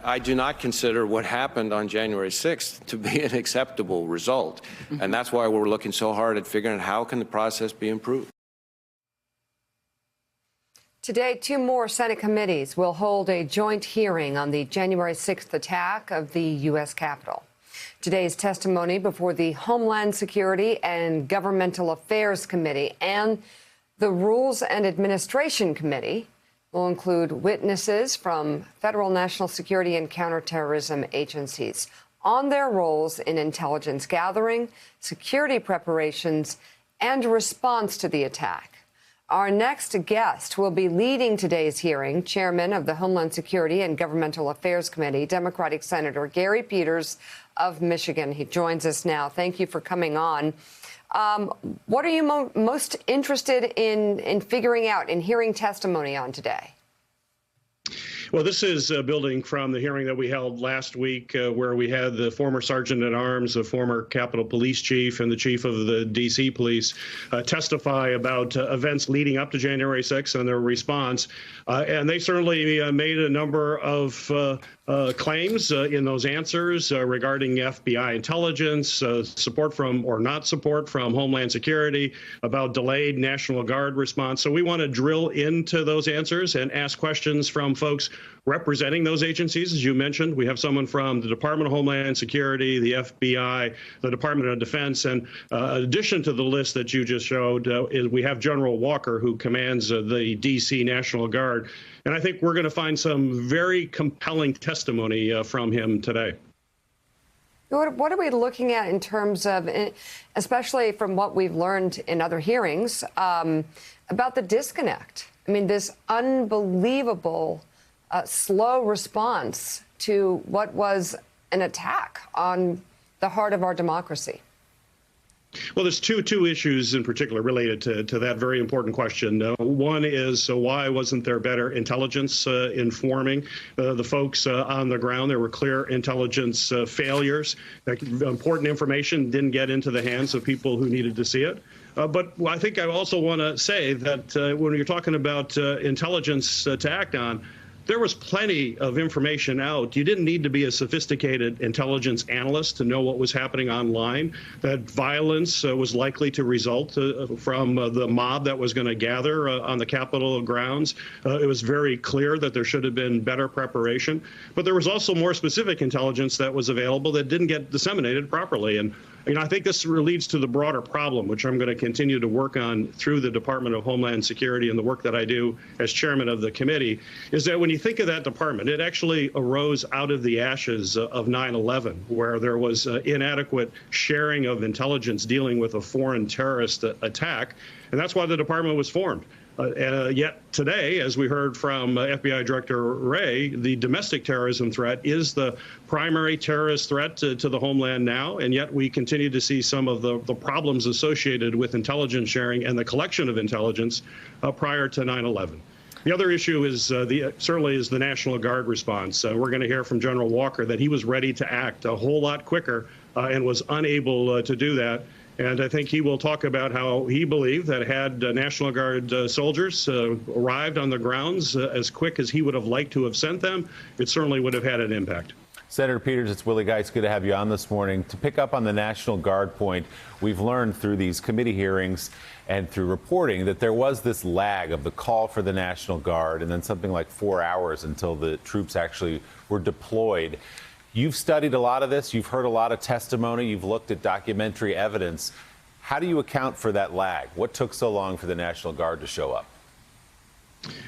I do not consider what happened on January 6th to be an acceptable result. And that's why we're looking so hard at figuring out how can the process be improved. Today, 2 more Senate committees will hold a joint hearing on the January 6th attack of the U.S. Capitol. Today's testimony before the Homeland Security and Governmental Affairs Committee and the Rules and Administration Committee will include witnesses from federal national security and counterterrorism agencies on their roles in intelligence gathering, security preparations, and response to the attack. Our next guest will be leading today's hearing, Chairman of the Homeland Security and Governmental Affairs Committee, Democratic Senator Gary Peters of Michigan. He joins us now. Thank you for coming on. What are you most interested in figuring out, in hearing testimony on today? Well, this is building from the hearing that we held last week where we had the former sergeant at arms, the former Capitol Police Chief, and the chief of the D.C. Police testify about events leading up to January 6th and their response. And they certainly made a number of claims in those answers regarding FBI intelligence, support from or not support from Homeland Security, about delayed National Guard response. So we want to drill into those answers and ask questions from folks representing those agencies. As you mentioned, we have someone from the Department of Homeland Security, the FBI, the Department of Defense, and in addition to the list that you just showed, we have General Walker, who commands the D.C. National Guard. And I think we're going to find some very compelling testimony from him today. What are we looking at in terms of, especially from what we've learned in other hearings, about the disconnect? I mean, this unbelievable slow response to what was an attack on the heart of our democracy. Well, there's two issues in particular related to that very important question. One is why wasn't there better intelligence informing the folks on the ground? There were clear intelligence failures. Important information didn't get into the hands of people who needed to see it. But I think I also want to say that when you're talking about intelligence to act on, there was plenty of information out. You didn't need to be a sophisticated intelligence analyst to know what was happening online, that violence was likely to result from the mob that was going to gather on the Capitol grounds. It was very clear that there should have been better preparation. But there was also more specific intelligence that was available that didn't get disseminated properly. And I think this leads to the broader problem, which I'm going to continue to work on through the Department of Homeland Security and the work that I do as chairman of the committee, is that when you think of that department, it actually arose out of the ashes of 9/11, where there was inadequate sharing of intelligence dealing with a foreign terrorist attack. And that's why the department was formed. Yet today, as we heard from FBI Director Wray, the domestic terrorism threat is the primary terrorist threat to the homeland now, and yet we continue to see some of the problems associated with intelligence sharing and the collection of intelligence prior to 9/11. The other issue is certainly the National Guard response. We're going to hear from General Walker that he was ready to act a whole lot quicker and was unable to do that. And I think he will talk about how he believed that had National Guard soldiers arrived on the grounds as quick as he would have liked to have sent them, it certainly would have had an impact. Senator Peters, it's Willie Geist. Good to have you on this morning. To pick up on the National Guard point, we've learned through these committee hearings and through reporting that there was this lag of the call for the National Guard and then something like 4 hours until the troops actually were deployed. You've studied a lot of this. You've heard a lot of testimony. You've looked at documentary evidence. How do you account for that lag? What took so long for the National Guard to show up?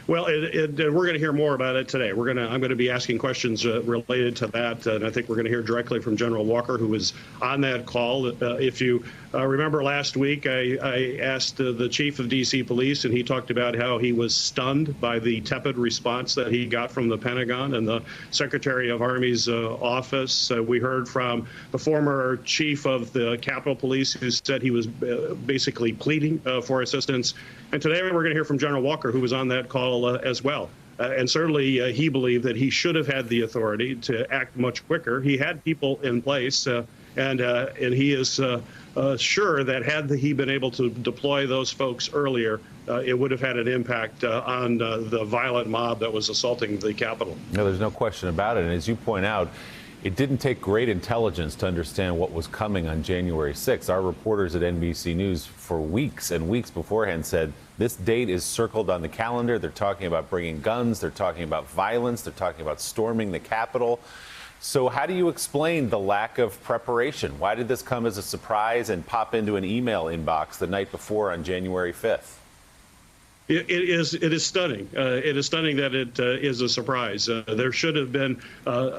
Well, we're going to hear more about it today. I'm going to be asking questions related to that, and I think we're going to hear directly from General Walker, who was on that call. If you remember last week, I asked the chief of D.C. Police, and he talked about how he was stunned by the tepid response that he got from the Pentagon and the Secretary of Army's office. We heard from the former chief of the Capitol Police, who said he was basically pleading for assistance. And today we're going to hear from General Walker, who was on that call as well. And certainly he believed that he should have had the authority to act much quicker. He had people in place, and he is sure that had he been able to deploy those folks earlier, it would have had an impact on the violent mob that was assaulting the Capitol. No, there's no question about it. And as you point out, it didn't take great intelligence to understand what was coming on January 6th. Our reporters at NBC News for weeks and weeks beforehand said this date is circled on the calendar. They're talking about bringing guns. They're talking about violence. They're talking about storming the Capitol. So how do you explain the lack of preparation? Why did this come as a surprise and pop into an email inbox the night before on January 5th? It is stunning. It is stunning that it is a surprise. There should have been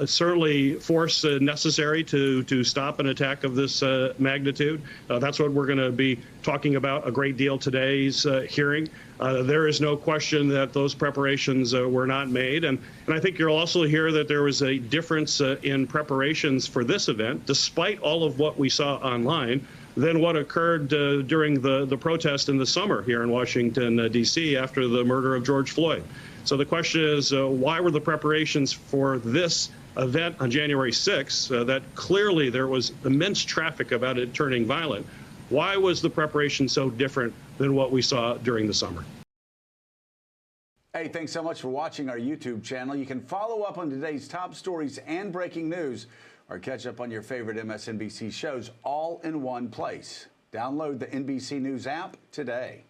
certainly force necessary to stop an attack of this magnitude. That's what we're going to be talking about a great deal today's hearing. There is no question that those preparations were not made. And I think you'll also hear that there was a difference in preparations for this event, despite all of what we saw online, than what occurred during the protest in the summer here in Washington, D.C. after the murder of George Floyd. So the question is, why were the preparations for this event on January 6th, that clearly there was immense traffic about it turning violent, why was the preparation so different than what we saw during the summer? Hey, thanks so much for watching our YouTube channel. You can follow up on today's top stories and breaking news, or catch up on your favorite MSNBC shows all in one place. Download the NBC News app today.